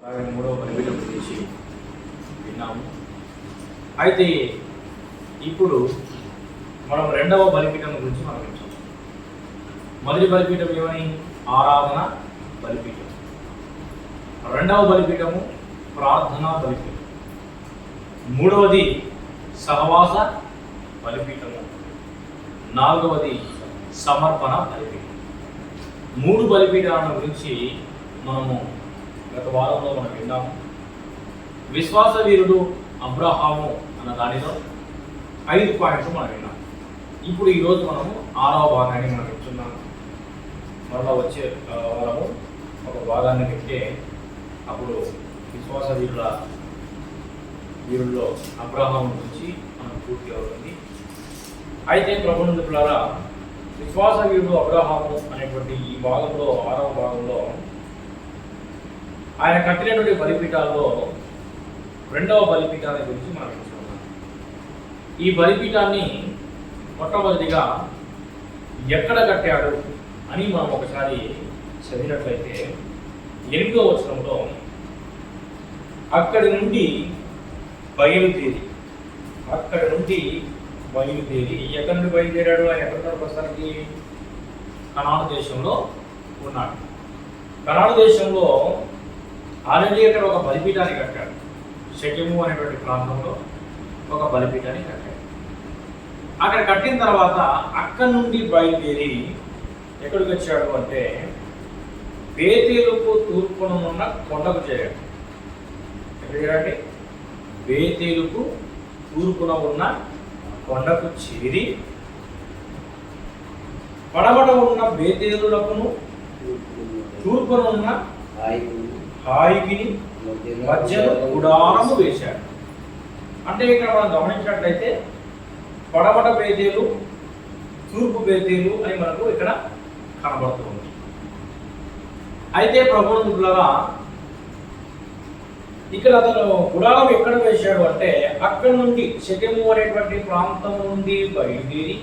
మూడవ బలిపీఠం గురించి విన్నాము. అయితే ఇప్పుడు మనం రెండవ బలిపీఠం గురించి మనం వింటాం. మొదటి బలిపీఠం ఏమని? ఆరాధన బలిపీఠం. రెండవ బలిపీఠము ప్రార్థనా బలిపీఠం. మూడవది సహవాస బలిపీఠము. నాలుగవది సమర్పణ బలిపీఠం. మూడు బలిపీఠాల గురించి మనము గత వారంలో మనం విన్నాము. విశ్వాస వీరుడు అబ్రహాము అన్న దానిలో 5 పాయింట్లు మనం విన్నాం. ఇప్పుడు ఈరోజు మనము 6వ భాగాన్ని మనం వింటున్నాము. మరలా వచ్చే వారము ఒక భాగాన్ని వింటే అప్పుడు విశ్వాస వీరుల్లో అబ్రహాము గురించి మనకు పూర్తి అవుతుంది. అయితే ప్రభునందులారా, విశ్వాస వీరుడు అబ్రహాము అనేటువంటి ఈ భాగంలో 6వ భాగంలో ఆయన కట్టినటువంటి బలిపీఠాల్లో రెండవ బలిపీఠాన్ని గురించి మనం వింటున్నాం. ఈ బలిపీఠాన్ని మొట్టమొదటిగా ఎక్కడ కట్టాడు అని మనం ఒకసారి చదివినట్లయితే 8వ వచనంలో అక్కడి నుండి బయలుదేరి ఎక్కడి నుండి బయలుదేరాడు? ఆయన ఎక్కడున్నాడు? ప్రస్తుతానికి కనాను దేశంలో ఉన్నాడు. కనాను దేశంలో ఆల్రెడీ అక్కడ ఒక బలిపీఠాన్ని కట్టాడు. షెకెము అనేటువంటి ప్రాంతంలో ఒక బలిపీఠాన్ని కట్టాడు. అక్కడ కట్టిన తర్వాత అక్కడి నుండి బయలుదేరి ఎక్కడికి వచ్చాడు అంటే బేతేలుకు తూర్పున ఉన్న కొండకు చేరాడు. ఎక్కడ చేరాడు? బేతేలుకు తూర్పున ఉన్న కొండకు చేరి పడమట ఉన్న బేతేలులకును తూర్పున ఉన్న హాయికి మధ్యలో గుడారము వేశాడు. అంటే ఇక్కడ మనం గమనించినట్లయితే పడమట బేతేలు, తూర్పు బేతేలు అని మనకు ఇక్కడ కనబడుతుంది. అయితే ప్రభువులారా, ఇక్కడ అతను గుడారం ఎక్కడ వేశాడు అంటే అక్కడి నుండి షెకెము అనేటువంటి ప్రాంతం నుండి బయలుదేరి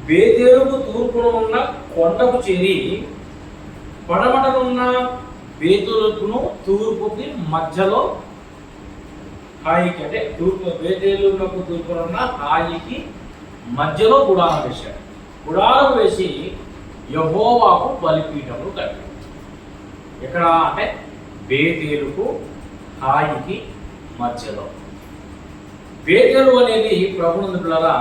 బేతేలుకు తూర్పున ఉన్న కొండకు చేరి పడమటనున్న బేతేలుకును తూర్పుకి మధ్యలో హాయికి, అంటే తూర్పు బేతేలుకు తూర్పున ఉన్న హాయికి మధ్యలో గుడారం వేశాడు. గుడారం వేసి యెహోవాకు బలిపీఠములు కట్టాడు. ఎక్కడ అంటే బేతేలుకు హాయికి మధ్యలో. బేతేలు అనేది ప్రభునందులారా,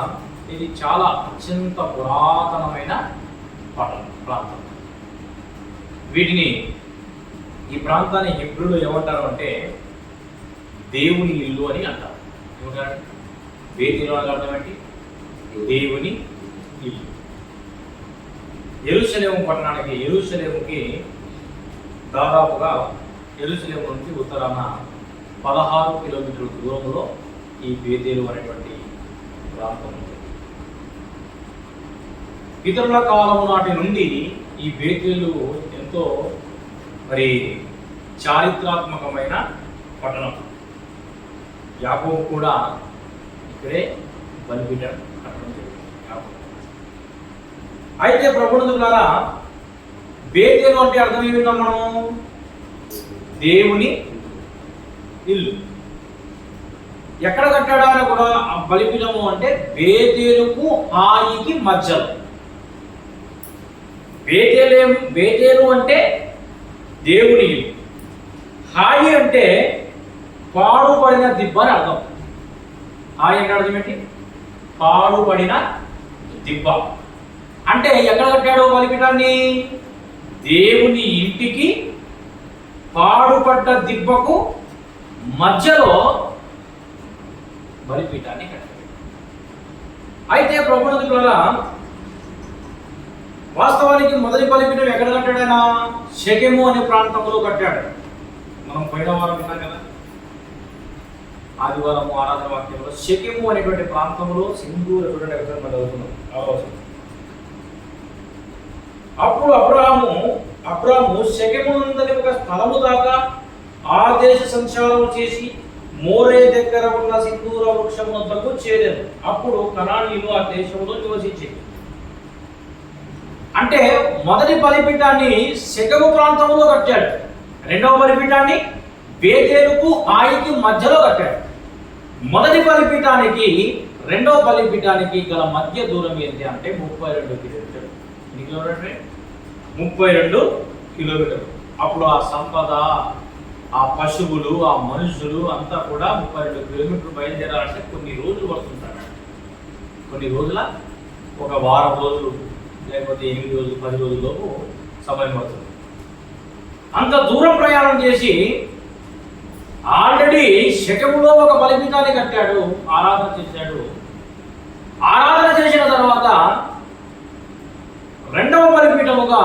ఇది చాలా అత్యంత పురాతనమైన ప్రాంతం. వీటిని, ఈ ప్రాంతాన్ని హెబ్రీలో ఏమంటారు అంటే దేవుని ఇల్లు అని అంటారు. ఏమంటారు? బేతేలు అని అర్థం ఏంటి? దేవుని ఇల్లు. యెరూషలేము పట్టణానికి, యెరూషలేముకి దాదాపుగా యెరూషలేము నుంచి ఉత్తరాన 16 కిలోమీటర్ల దూరంలో ఈ బేతేలు అనేటువంటి ప్రాంతం ఉంది. పితరుల కాలము నాటి నుండి ఈ బేతేలు ఎంతో చారిత్రాత్మకమైన పట్టణం. యాకోబు కూడా ఇక్కడే బలిపీఠం కట్టడం జరిగింది. అయితే ప్రభువులారా, బేతేలు అంటే అర్థం ఏమి విన్నాం మనం? దేవుని ఇల్లు. ఎక్కడ కట్టాడా అని కూడా బలిపీఠము అంటే బేతేలుకు హాయికి మధ్యలో. బేతేలు అంటే దేవుని ఇల్లు. హాయి అంటే పాడుపడిన దిబ్బ అని అర్థం. హాయి అంటే అర్థం ఏంటి? పాడుపడిన దిబ్బ. అంటే ఎక్కడ కట్టాడు బలిపీఠాన్ని? దేవుని ఇంటికి పాడుపడ్డ దిబ్బకు మధ్యలో బలిపీఠాన్ని కట్టాడు. అయితే ప్రభువులారా, వాస్తవానికి మొదటి బలిపీఠం ఎక్కడ కట్టాడైనా షెకెము అనే ప్రాంతంలో కట్టాడు. మనం పోయిన వారం విన్నాం కదా, ఆదివారము ఆరాధన వాక్యంలో షెకెము అనేటువంటి ప్రాంతంలో సింధూర చూడండి ఒకసారి మనం చదువుతున్నాం. అప్పుడు అబ్రాము షెకెము నందలి ఒక స్థలము దాకా ఆ దేశ సంచారం చేసి మోరే దగ్గర ఉన్న సింధూర వృక్షం వద్దకు చేరారు. అప్పుడు కనానీయులు ఆ దేశంలో నివసించారు. అంటే మొదటి బలిపీఠాన్ని షెకెము ప్రాంతంలో కట్టాడు. రెండవ బలిపీఠాన్ని బేతేలుకు హాయికి మధ్యలో కట్టాడు. మొదటి బలిపీఠానికి రెండవ బలిపీఠానికి గల మధ్య దూరం ఏంటి అంటే 32 కిలోమీటర్లు. ఎన్ని కిలోమీటర్లు? 32 కిలోమీటర్లు. అప్పుడు ఆ సంపద, ఆ పశువులు, ఆ మనుషులు అంతా కూడా 32 కిలోమీటర్లు బయలుదేరాలంటే కొన్ని రోజులు పడుతుంటారు. కొన్ని రోజుల, ఒక వారం రోజులు, లేకపోతే 8 రోజులు, 10 రోజుల్లోపు సమయం పడుతుంది. అంత దూరం ప్రయాణం చేసి ఆల్రెడీ షెకెములో ఒక బలిపీఠాన్ని కట్టాడు, ఆరాధన చేశాడు. ఆరాధన చేసిన తర్వాత రెండవ బలిపీఠముగా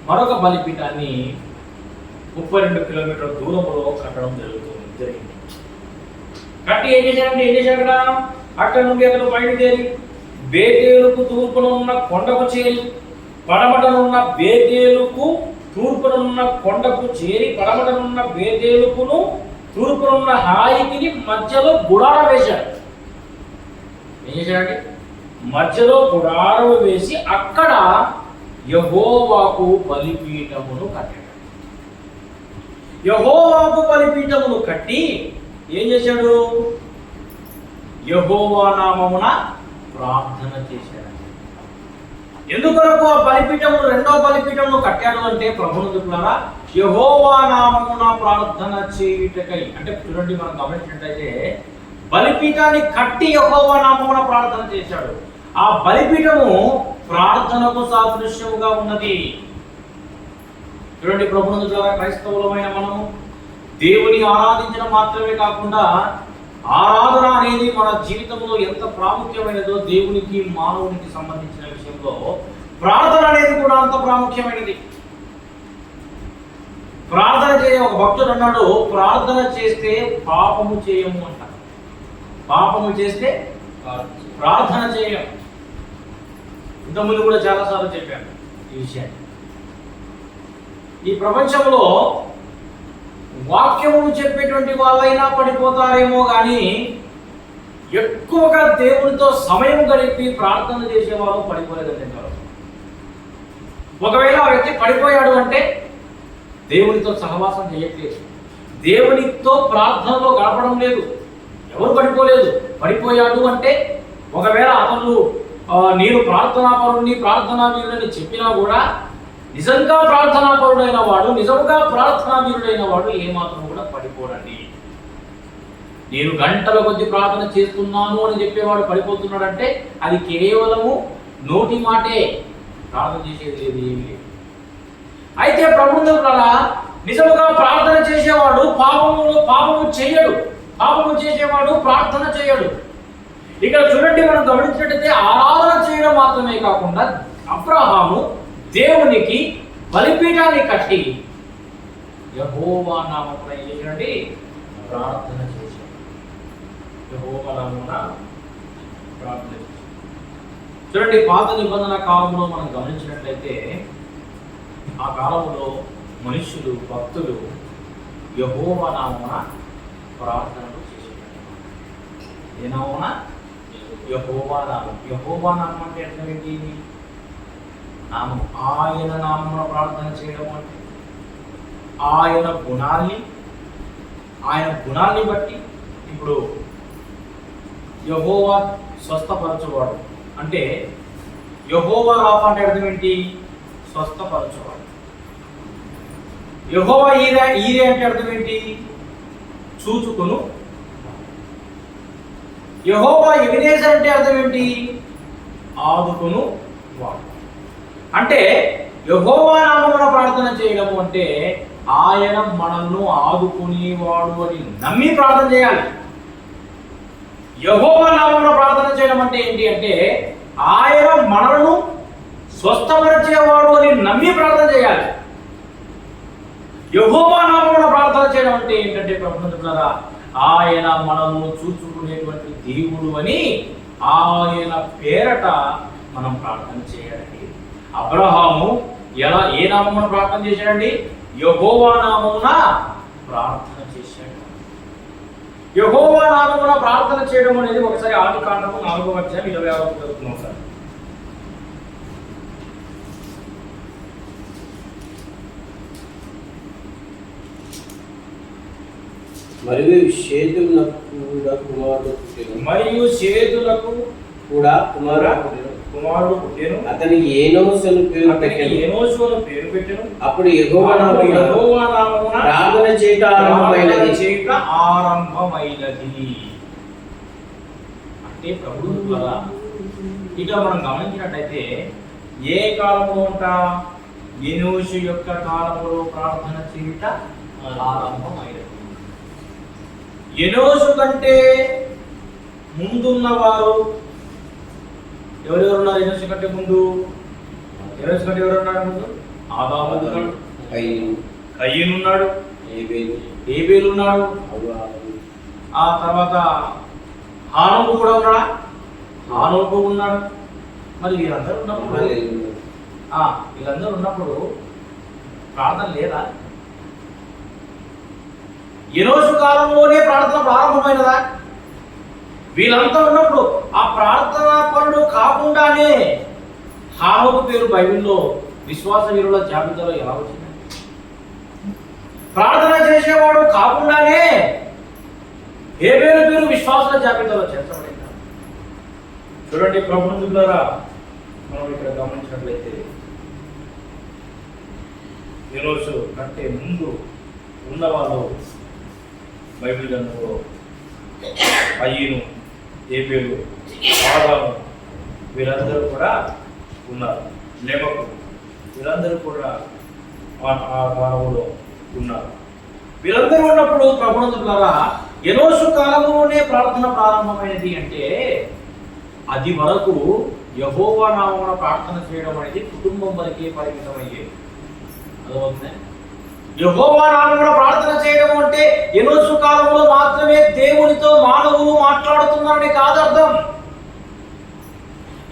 మరొక బలిపీఠాన్ని 32 కిలోమీటర్ల దూరంలో కట్టడం జరిగింది. కట్టి ఏం చేశాడు కదా, అక్కడ నుండి అతను బయలుదేరి బేతేలుకు తూర్పున ఉన్న కొండకు చేరి పడమటనున్న బేతేలుకు తూర్పునున్న కొండకు చేరి పడమటనున్న బేతేలుకును తూర్పునున్న హాయికి మధ్యలో గుడారం వేశాడు. ఏం చేశాడండి? మధ్యలో గుడారం వేసి అక్కడ యెహోవాకు బలిపీఠమును కట్టాడు. యెహోవాకు బలిపీఠమును కట్టి ఏం చేశాడు? యెహోవా నామమున ప్రార్థన చేశాడు. ఎందుకొరకు ఆ బలిపీఠమును, రెండవ బలిపీఠమును కట్టాడు అంటే ప్రభువులారా, యెహోవా నామమున ప్రార్థన చేయుటకై. అంటే చూడండి, మనం గమనించినట్లయితే బలిపీఠాన్ని కట్టి యెహోవా నామమున ప్రార్థన చేశాడు. ఆ బలిపీఠము ప్రార్థనకు సాదృశ్యముగా ఉన్నది. చూడండి ప్రభువులారా, క్రైస్తవులమైన మనము దేవుని ఆరాధించడం మాత్రమే కాకుండా ఆరాధన అనేది మన జీవితంలో ఎంత ప్రాముఖ్యమైనదో, దేవునికి మానవునికి సంబంధించిన విషయంలో ప్రార్థన అనేది కూడా అంత ప్రాముఖ్యమైనది. ప్రార్థన ఒక భక్తుడు అన్నాడు, ప్రార్థన చేస్తే పాపము చేయము అంట. పాపము చేస్తే ప్రార్థన చేయం. ఇంతకుముందు కూడా చాలాసార్లు చెప్పాను ఈ విషయాన్ని. ఈ ప్రపంచంలో వాక్యమును చెప్పేటువంటి వాళ్ళైనా పడిపోతారేమో కానీ ఎక్కువగా దేవునితో సమయం గడిపి ప్రార్థన చేసేవారు పడిపోలేదండి. ఒకవేళ ఆ వ్యక్తి పడిపోయాడు అంటే దేవునితో సహవాసం చేయట్లేదు, దేవునితో ప్రార్థనలో గడపడం లేదు. ఎవరు పడిపోలేదు. పడిపోయాడు అంటే ఒకవేళ అతను నేను ప్రార్థనాపరుడిని, ప్రార్థనావీరుడని చెప్పినా కూడా నిజంగా ప్రార్థనాపరుడైన వాడు, నిజంగా ప్రార్థనావీరుడైన వాడు ఏమాత్రం కూడా పడిపోడండి. నేను గంటల కొద్ది ప్రార్థన చేస్తున్నాను అని చెప్పేవాడు పడిపోతున్నాడంటే అది కేవలము నోటి మాటే, ప్రార్థన చేసేది లేదు, ఏమి లేదు. అయితే ప్రభువులారా, నిజముగా ప్రార్థన చేసేవాడు పాపము చేయడు. పాపము చేసేవాడు ప్రార్థన చేయడు. ఇక్కడ చూడండి, మనం గమనించినట్టయితే ఆరాధన చేయడం మాత్రమే కాకుండా అబ్రహాము దేవునికి బలిపీఠాన్ని కట్టి యెహోవా నామమున ఏంటండి ప్రార్థన చేశాడు. యెహోవా నామమున ప్రార్థన చేశాడు. చూడండి, పాత నిబంధన కాలంలో మనం గమనించినట్లయితే ఆ కాలంలో మనుషులు, భక్తులు యెహోవా నామమున ప్రార్థనలు చేసేవారు. ఏ నామమున? యెహోవా నామం. యెహోవా నామం అంటే అర్థం ఏంటి? నామం. ఆయన నామమున ప్రార్థన చేయడం అంటే ఆయన గుణాన్ని బట్టి. ఇప్పుడు యెహోవా స్వస్థపరచువాడు అంటే యెహోవా రాఫా అంటే అర్థం ఏంటి? స్వస్థపరచువాడు. యెహోవా ఈరే అంటే అర్థం ఏంటి? చూచుకును. యెహోవా ఎబెనేజర్ అంటే అర్థం ఏంటి? ఆదుకును వాడు. అంటే యెహోవా నామమున ప్రార్థన చేయడము అంటే ఆయన మనల్ని ఆదుకునేవాడు అని నమ్మి ప్రార్థన చేయాలి. యెహోవా నామమున ప్రార్థన చేయడం అంటే ఏంటి అంటే ఆయన మనల్ని స్వస్థపరిచేవాడు అని నమ్మి ప్రార్థన చేయాలి. యెహోవా నామమున ప్రార్థన చేయడం అంటే ఏంటంటే ప్రభువులారా, ఆయన మనల్ని చూచుకునేటువంటి దేవుడు అని ఆయన పేరట మనం ప్రార్థన చేయాలి. అబ్రహాము ఏ నామమున ప్రార్థన చేశాడండి? యెహోవా నామమున ప్రార్థన చేశాడు. యెహోవా నామమున ప్రార్థన చేయడం అనేది ఒకసారి ఆదికాండము 4వ అధ్యాయం 26వ వచనం చదువుతున్నాం సార్. మరియు షేతులకు కూడా కుమారుడు పుట్టెను. మరియు షేతులకు కూడా కుమారుడు పుట్టెను. అతనికి ఏనోసు అని పేరు పెట్టెను. అప్పుడు యెహోవా నామమున ప్రార్థన చేయుట ఆరంభమైనది. అంటే ప్రభువు ద్వారా ఇక మనం గమనించినట్టయితే ఏ కాలంలో ఉంటా ఎనోషు యొక్క కాలంలో ప్రార్థన చేయుట ఆరంభమైనది. ఎనోషు కంటే ముందున్నవారు ఎవరెవరు ఉన్నారు? ఎనోషు కంటే ముందు ఎవరు ఉన్నారు? ముందు ఆదాము ఉన్నాడు, కయ్యను ఉన్నాడు, ఏబేలు ఉన్నాడు, ఆ తర్వాత హానోకు కూడా ఉన్నాడా? హానోకు ఉన్నాడు. మరి వీళ్ళందరూ ఉన్నప్పుడు ప్రార్థన లేదా? ఎనోషు కాలంలోనే ప్రార్థన ప్రారంభమైనదా? వీళ్ళంతా ఉన్నప్పుడు ఆ ప్రార్థన పనులు కాకుండానే హానోకు పేరు బైబిల్లో విశ్వాస వీరుల జాబితాలో ఎలా వచ్చింది? ప్రార్థన చేసేవాడు కాకుండానే ఏబేలు పేరు విశ్వాసుల జాబితాలో చేర్చబడింది. చూడండి ప్రభుత్వం ద్వారా మనం ఇక్కడ గమనించినట్లయితే ఎనోషు కంటే ముందు ఉన్నవాళ్ళు బైబిల్ గ్రంథంలో కయ్యను, ఏబేలు, ఆదాము వీరందరూ కూడా ఉన్నారు. లెమకు వీరందరూ కూడా ఆ కాలంలో ఉన్నారు. వీరందరూ ఉన్నప్పుడు ప్రభుత్వం ద్వారా ఎనోషు కాలంలోనే ప్రార్థన ప్రారంభమైనది. అంటే అది వరకు యెహోవా నామమున ప్రార్థన చేయడం అనేది కుటుంబం వరకే పరిమితమయ్యేది. అదవుతుంది. యెహోవా నామమున ప్రార్థన చేయడం అంటే ఎనోషు కాలంలో మాత్రమే దేవునితో మానవులు మాట్లాడుతున్నారని కాదు అర్థం.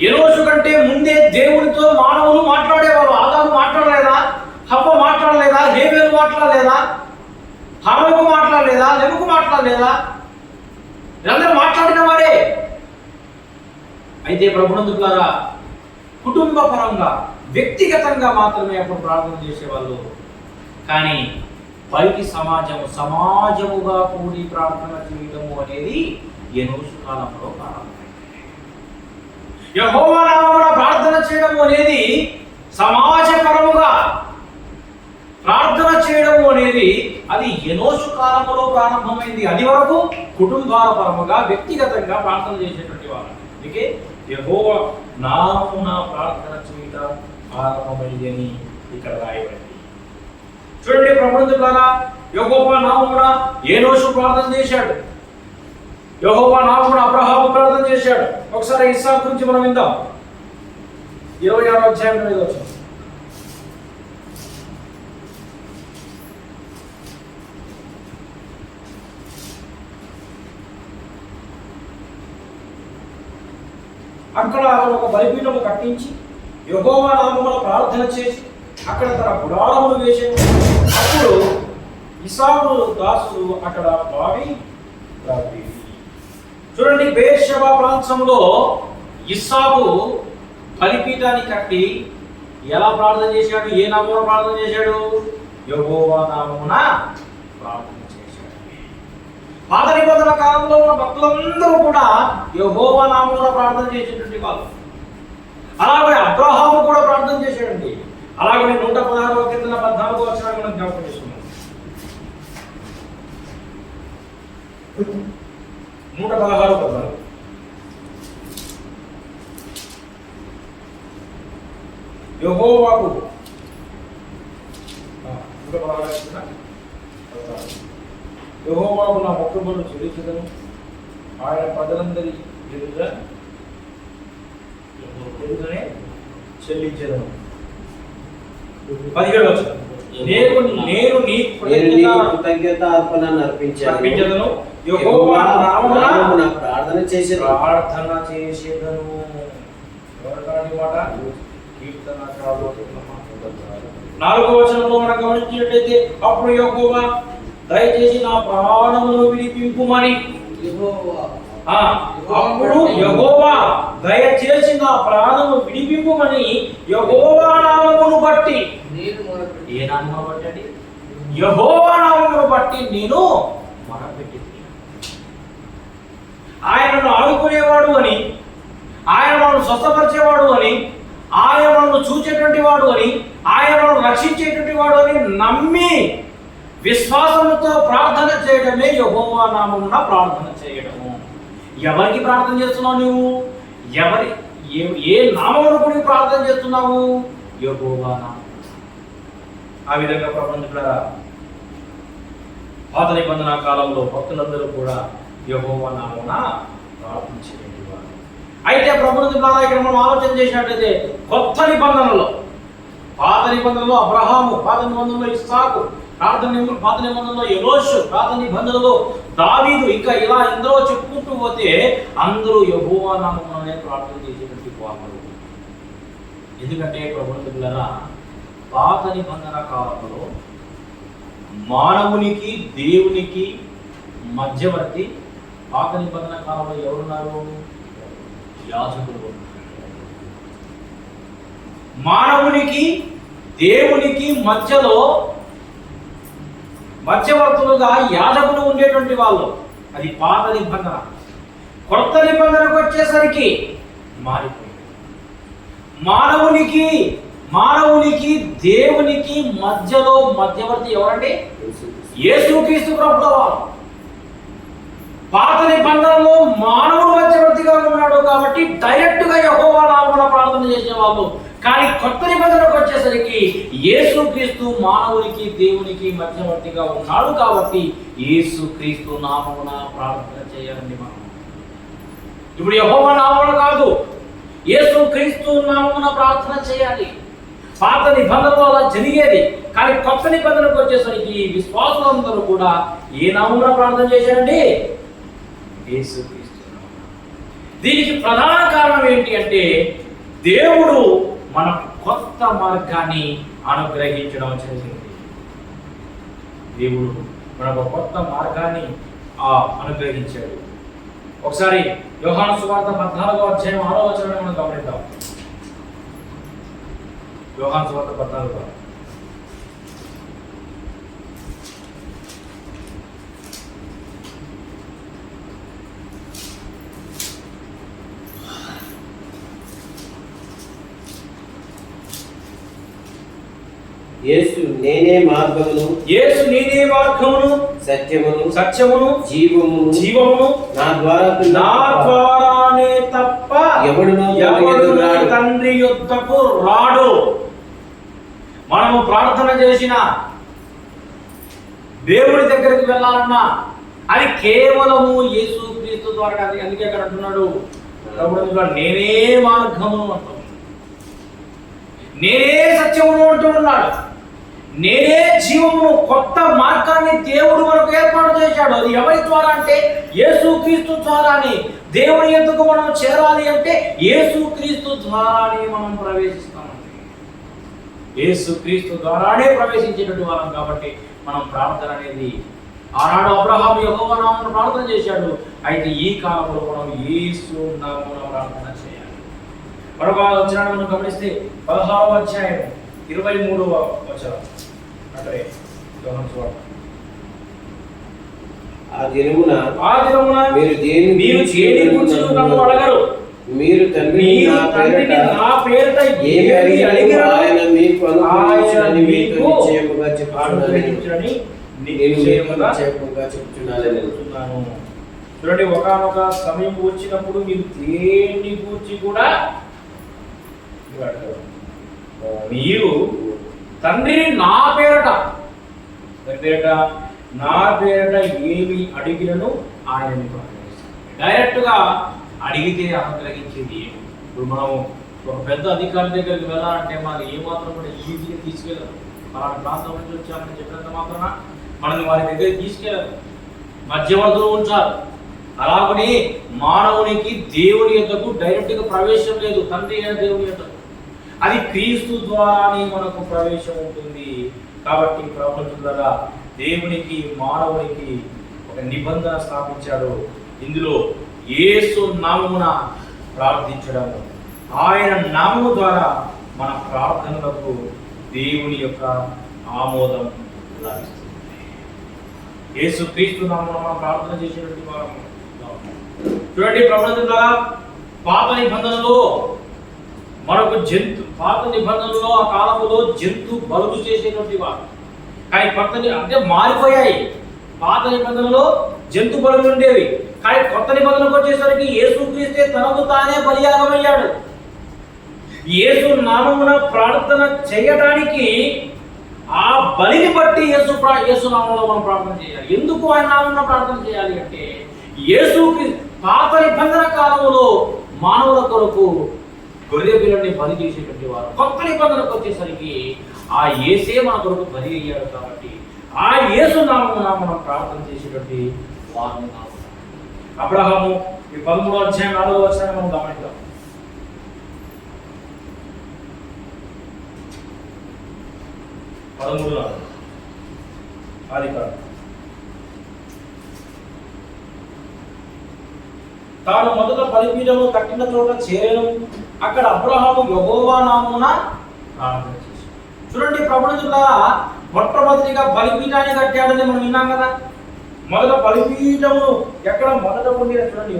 ఎనోషు కంటే ముందే దేవునితో మానవులు మాట్లాడేవారు. ఆదాము మాట్లాడలేదా? హవ్వ మాట్లాడలేదా? హేబేలు మాట్లాడలేదా? హానోకు మాట్లాడలేదా? లెమకు మాట్లాడలేదా? వీళ్ళందరూ మాట్లాడిన వారే. అయితే ప్రభునందు ద్వారా కుటుంబ పరంగా వ్యక్తిగతంగా మాత్రమే అప్పుడు ప్రార్థన చేసేవాళ్ళు. కానీ బయటి సమాజముగా కూడి ప్రార్థన చేయడము అనేది ఎనోషు కాలంలో ప్రారంభమైంది. యెహోవా నామమున ప్రార్థన చేయడము అనేది సమాజపరముగా ప్రార్థన చేయడము అనేది అది ఎనోషు కాలంలో ప్రారంభమైంది. అది వరకు కుటుంబాల పరముగా వ్యక్తిగతంగా ప్రార్థన చేసేటువంటి వాళ్ళు. అందుకే యెహోవా నామమున ప్రార్థన చేయుట ఆరంభమైంది అని ఇక్కడ రాయబడింది. చూడండి ప్రభుత్వం ద్వారా యెహోవా నామమున ఎనోషు ప్రార్థన చేశాడు. యెహోవా నామమున అబ్రహాము ప్రార్థన చేశాడు. ఒకసారి ఇస్సాకు గురించి మనం విందాం. 26వ అధ్యాయం 5వ వచనం. అక్కడ ఒక బలిపీఠము కట్టించి యెహోవా నామమున ప్రార్థన చేసి అక్కడ తన గుడారములు వేసాడు. అప్పుడు ఇస్సాకు దాసుడు అక్కడ బావి త్రవ్వి. చూడండి, బేర్షెబా ప్రాంతంలో ఇస్సాకు బలిపీఠాన్ని కట్టి ఎలా ప్రార్థన చేశాడు? ఏ నామమున ప్రార్థన చేశాడు? యెహోవా నామమున ప్రార్థన చేశాడు. పాత నిబంధన కాలంలో ఉన్న భక్తులందరూ కూడా యెహోవా నామమున ప్రార్థన చేసేటువంటి వాళ్ళు. అలాగే అబ్రహాము కూడా ప్రార్థన చేశాడండి. అలాగే 116వ కీర్తన 14వ వచనాన్ని మనం జ్ఞాపకం చేసుకున్నాం. 116:14 యెహోవాకు యెహోవాకు నా మొక్కుబడులు చెల్లించదను, ఆయన ప్రజలందరి ఎదుటనే చెల్లించదను. 17వ వచనం, నేను నీకు కృతజ్ఞత అర్పణను అర్పించదను, యెహోవా నామమున ప్రార్థన చేసేదను. మాట కీర్తనకారులు 4వ వచనంలో మనం గమనించినట్లయితే అప్పుడు యెహోవా దయచేసి నా ప్రాణమును విడిపింపుమని, అప్పుడు యెహోవా దయచేసి నా ప్రాణము విడిపింపుమని యెహోవా నామమును బట్టి, ఏ నామమును బట్టి అండి? యెహోవా నామమును బట్టి నేను మొరపెట్టాను. ఆయనను ఆడుకునేవాడు అని, ఆయన మనల్ని స్వస్థపరిచేవాడు అని, ఆయన మనల్ని చూచేటువంటి వాడు అని, ఆయన మనల్ని రక్షించేటువంటి వాడు అని నమ్మి విశ్వాసంతో ప్రార్థన చేయడమే యెహోవా నామమున ప్రార్థన చేయడము. ఎవరికి ప్రార్థన చేస్తున్నావు నువ్వు? ఏ నామమును గురించి ప్రార్థన చేస్తున్నావు? యెహోవా నామం. ఆ విధంగా ప్రపంచంలో పాత నిబంధన కాలంలో భక్తులందరూ కూడా యెహోవా నామమున ప్రార్థించేటువంటి వారు. అయితే ప్రభుత్వం ద్వారా ఇక్కడ మనం ఆలోచన చేసినట్లయితే కొత్త నిబంధనలో, పాత నిబంధనలో అబ్రహాము, పాత నిబంధనలో ఇస్సాకు, పాత నిబంధనలో ఎనోషు, పాత నిబంధనలో దావీదు, ఇంకా ఇలా ఎందరో చెప్పుకుంటూ పోతే అందరూ యెహోవా నామమునే ప్రార్థన చేసేటువంటి వారు. ఎందుకంటే ప్రభుత్వం ద్వారా పాత నిబంధన కాలంలో మానవునికి దేవునికి మధ్యవర్తి పాత నిబంధన కాలంలో ఎవరున్నారు? యాజకులు. మానవునికి దేవునికి మధ్యలో మధ్యవర్తులుగా యాజకులు ఉండేటువంటి వాళ్ళు. అది పాత నిబంధన. కొత్త నిబంధనకు వచ్చేసరికి మారిపోయింది. మానవునికి దేవునికి మధ్యలో మధ్యవర్తి ఎవరండి? యేసుక్రీస్తు ప్రభువారు. పాత నిబంధనలో మానవుడు మధ్యవర్తిగా ఉన్నాడు కాబట్టి డైరెక్ట్ గా యెహోవా నామమున ప్రార్థన చేసేవాళ్ళు. కానీ కొత్త నిబంధనకు వచ్చేసరికి యేసుక్రీస్తు మానవునికి దేవునికి మధ్యవర్తిగా ఉన్నాడు కాబట్టి యేసుక్రీస్తు నామమున ప్రార్థన చేయాలండి మనం. ఇప్పుడు యెహోవా నామమున కాదు, యేసుక్రీస్తు నామమున ప్రార్థన చేయాలి. పాత నిబంధనలో అలా జరిగేది. కానీ కొత్త నిబంధనకు వచ్చేసరికి విశ్వాసులందరూ కూడా ఏ నామమున ప్రార్థన చేశారండి? యేసుక్రీస్తు. దీనికి ప్రధాన కారణం ఏంటి అంటే దేవుడు మనకు కొత్త మార్గాన్ని అనుగ్రహించడం జరిగింది. దేవుడు మనకు కొత్త మార్గాన్ని అనుగ్రహించాడు. ఒకసారి యోహాను సువార్త 14వ అధ్యాయం 6వ వచనాన్ని మనం గమనిద్దాం. యోహాను సువార్త 14. యేసు నేనే మార్గమును, సత్యమును జీవమును, నా ద్వారానే తప్ప ఎవడునూ తండ్రి యొద్దకు రాడు. మనము ప్రార్థన చేసిన దేవుడి దగ్గరికి వెళ్ళాలన్నా అది కేవలము యేసుక్రీస్తు ద్వారా. అందుకే అక్కడ అంటున్నాడు నేనే మార్గము అంటున్నాడు, నేనే సత్యమును అంటున్నాడు, నేనే జీవమును. కొత్త మార్గాన్ని దేవుడు మనకు ఏర్పాటు చేశాడు. అది ఎవరి ద్వారా అంటే యేసుక్రీస్తు ద్వారానే. దేవుని ఎందుకు మనం చేరాలి అంటే యేసుక్రీస్తు ద్వారానే మనం ప్రవేశిస్తామండి. యేసుక్రీస్తు ద్వారానే ప్రవేశించేటువంటి వారం కాబట్టి మనం ప్రార్థన అనేది, ఆనాడు అబ్రహాము యెహోవా నామమున ప్రార్థన చేశాడు. అయితే ఈ కాలంలో మనం యేసు నామమున ప్రార్థన చేయాలి. మరొక వచనాన్ని మనం గమనిస్తే 16వ అధ్యాయం 23వ వచనం. అంటే ఆ దినమున మీరు దేని గురించి నన్ను అడగరు. మీరు తండ్రిని నా పేరిట ఏమి అడిగినా ఆయన మీకు అనుగ్రహించునని మీతో నిశ్చయముగా చెప్తున్నాను. చూడండి, ఒకానొక సమయం వచ్చినప్పుడు మీరు దేన్ని గూర్చి కూడా మీరు తండ్రిని నా పేరట ఏమి అడిగినను ఆయన మీకు అనుగ్రహిస్తాడు. డైరెక్ట్ గా అడిగితే అనుగ్రహించేది. ఇప్పుడు మనం ఒక పెద్ద అధికారి దగ్గరికి వెళ్ళాలంటే మనకి ఏమాత్రం కూడా ఈజీగా తీసుకెళ్ళరు. అలాంటి ప్రాంతం నుంచి వచ్చామని చెప్పినంత మాత్రాన మనల్ని వారి దగ్గరికి తీసుకెళ్ళరు, మధ్యవర్తులు ఉంచారు. అలాగని మానవునికి దేవుని యొద్దకు డైరెక్ట్ గా ప్రవేశం లేదు. తండ్రి అయిన దేవుని యొద్దకు అది క్రీస్తు ద్వారానే మనకు ప్రవేశం ఉంటుంది. కాబట్టి ప్రపంచం ద్వారా దేవునికి మానవునికి ఒక నిబంధన స్థాపించాడు. ఇందులో యేసు నామమున ప్రార్థించడము, ఆయన నామము ద్వారా మన ప్రార్థనలకు దేవుని యొక్క ఆమోదం లభిస్తుంది. యేసు క్రీస్తు నామమున మనం ప్రార్థన చేసేటువంటి వారము. చూడండి ప్రభుత్వం ద్వారా పాత నిబంధనలో పాత నిబంధనలో ఆ కాలంలో జంతు బలులు చేసేటువంటి వారు, కానీ అంటే మారిపోయాయి. పాత నిబంధనలో జంతు బలులు ఉండేవి, కానీ కొత్త నిబంధనకు వచ్చేసరికి యేసుక్రీస్తే తనకు తానే బలియాగమయ్యాడు. యేసు నామమున ప్రార్థన చేయడానికి ఆ బలిని బట్టి యేసు నామంలో మనం ప్రార్థన చేయాలి. ఎందుకు ఆయన నామమున ప్రార్థన చేయాలి అంటే, పాత నిబంధన కాలంలో మానవుల కొరకు గొర్రె పిల్లని బలి చేసేటువంటి వారు, కొత్త నిబంధనకు వచ్చేసరికి ఆ యేసే మన కొరకు బలి అయ్యాడు. కాబట్టి ఆ యేసు నామమున మనం ప్రార్థన చేసేటువంటి వారిని అబ్రహాము ఈ 13వ అధ్యాయం 4వ వచనాన్ని మనం గమనిద్దాం. తాను మొదట బలిపీఠము కట్టిన చోట చేరను, అక్కడ అబ్రహాము యెహోవా నామమున ప్రార్థన చేశాడు. చూడండి ప్రభుత్వ మొట్టమొదటిగా బలిపీఠాన్ని కట్టాడని మనం విన్నాం కదా. మొదట బలిపీఠము ఎక్కడ మొదట పొందిన చూడండి,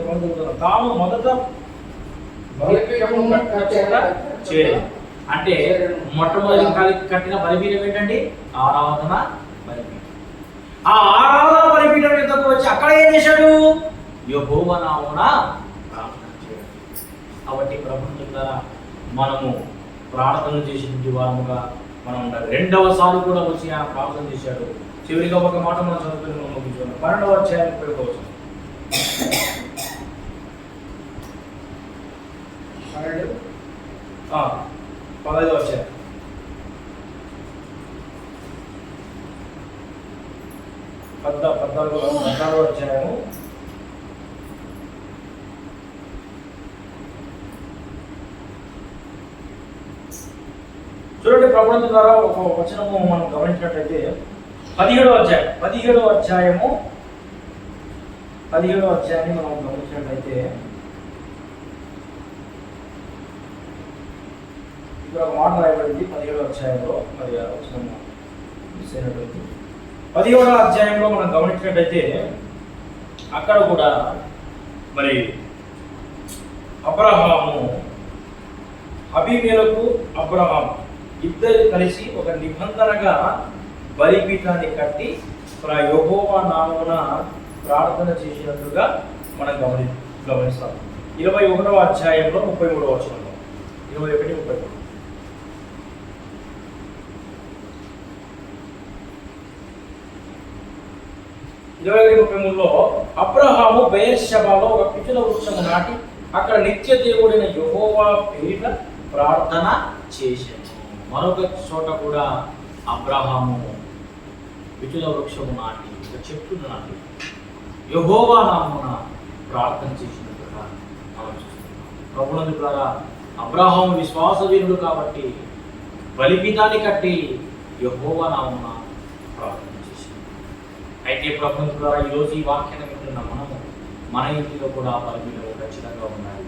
తాను మొదట బలిపీఠము చేరను అంటే మొట్టమొదటి కట్టిన బలిపీఠం ఏంటండి? ఆరాధన బలిపీఠం. ఆ ఆరాధన బలిపీఠం ఎందుకు వచ్చి అక్కడ ఏం చేశాడు? యెహోవా నామమున ప్రార్థన చేయడం. కాబట్టి ప్రభుత్వం ద్వారా మనము ప్రార్థన చేసినటువంటి వారముగా మనం ఉండాలి. రెండవసారి కూడా వచ్చి ఆయన ప్రార్థన చేశాడు. చివరిగా ఒక మాట మనం చదువుకుని మనం ముగించుకున్నాం. 12వ అధ్యాయం 31వ వచనం. 15వ అధ్యాయం 14వ అధ్యాయము 'చూడండి ప్రభుత్వం ద్వారా ఒక వచనము మనం గమనించినట్లయితే 17వ అధ్యాయాన్ని మనం గమనించినట్లయితే ఇక్కడ ఒక మాట రాయబడింది 17వ అధ్యాయంలో. మరి ఆ వచనము మిస్ అయినట్లయితే 17వ అధ్యాయంలో మనం గమనించినట్లయితే అక్కడ కూడా మరి అబ్రహాము, అబీమెలెకు, అబ్రహాము ఇద్దరు కలిసి ఒక నిబంధనగా బలిపీఠాన్ని కట్టి యెహోవా నామమున ప్రార్థన చేసినట్లుగా మనం గమనిస్తాం. 21వ అధ్యాయంలో 33వ వచనంలో 21-33 21-33లో అబ్రహాము బెయేర్షెబాలో ఒక పిచుల వృక్షము నాటి అక్కడ నిత్య దేవుడైన యెహోవా పేరిట ప్రార్థన చేశాడు. మరొక చోట కూడా అబ్రహాము పిచుల వృక్షము నాటి ఒక చెట్టును నాటి యెహోవా నామమున ప్రార్థన చేసినట్టుగా మనం చూస్తున్నాం. ప్రభువుని ద్వారా అబ్రహాము విశ్వాసవీరుడు కాబట్టి బలిపీఠాన్ని కట్టి యెహోవా నామమున ప్రార్థన చేశాడు. అయితే ప్రభువుని ద్వారా ఈరోజు ఈ వాక్యాన్ని వింటున్న మనము మన ఇంటిలో కూడా బలిపీఠము ఖచ్చితంగా ఉండాలి.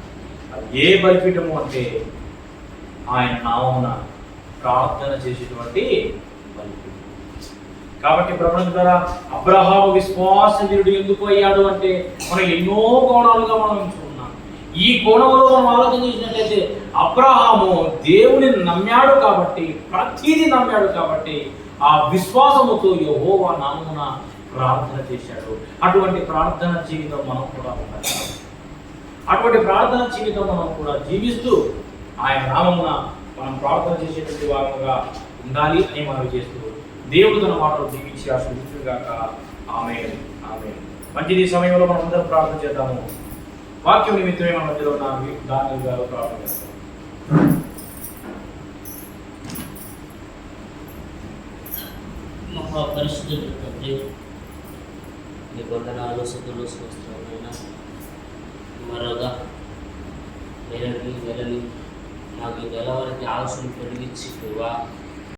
అది ఏ బలిపీఠము అంటే ఆయన నామమున ప్రార్థన చేసేటువంటి బలిపీఠం. కాబట్టి ప్రభువుని ద్వారా అబ్రహాము విశ్వాసవీరుడు ఎందుకు అయ్యాడు అంటే మనం ఎన్నో కోణాలుగా మనం ఎంచుకున్నాం. ఈ కోణంలో మనం ఆలోచన చేసినట్లయితే అబ్రహాము దేవుని నమ్మాడు కాబట్టి, ప్రతిదీ నమ్మాడు కాబట్టి ఆ విశ్వాసముతో యెహోవా నామమున ప్రార్థన చేశాడు. అటువంటి ప్రార్థన జీవితం మనం కూడా ఉండాలి. అటువంటి ప్రార్థన జీవితం మనం కూడా జీవిస్తూ ఆయన నామమున మనం ప్రార్థన చేసేటువంటి వారముగా ఉండాలి అని మనం చేస్తూ దేవుడు తన మాటలు జీవించి ఆశీర్వదించుగాక. ఆమేన్. ఆమేన్. మంచిది. సమయంలో మనం అందరం ప్రార్థన చేద్దాము. వాక్యం నిమిత్తమే మన మధ్యలో ఉన్న దానియేలు గారు ప్రార్థన చేస్తాం. మహాపరిశుద్ధుడు తండ్రి, నీ వందనాలు, స్తుతులు, స్తోత్రాలైనా మరోగా వెళ్ళని మాకు ఈ నెల వరకు ఆలోచన కలిగించి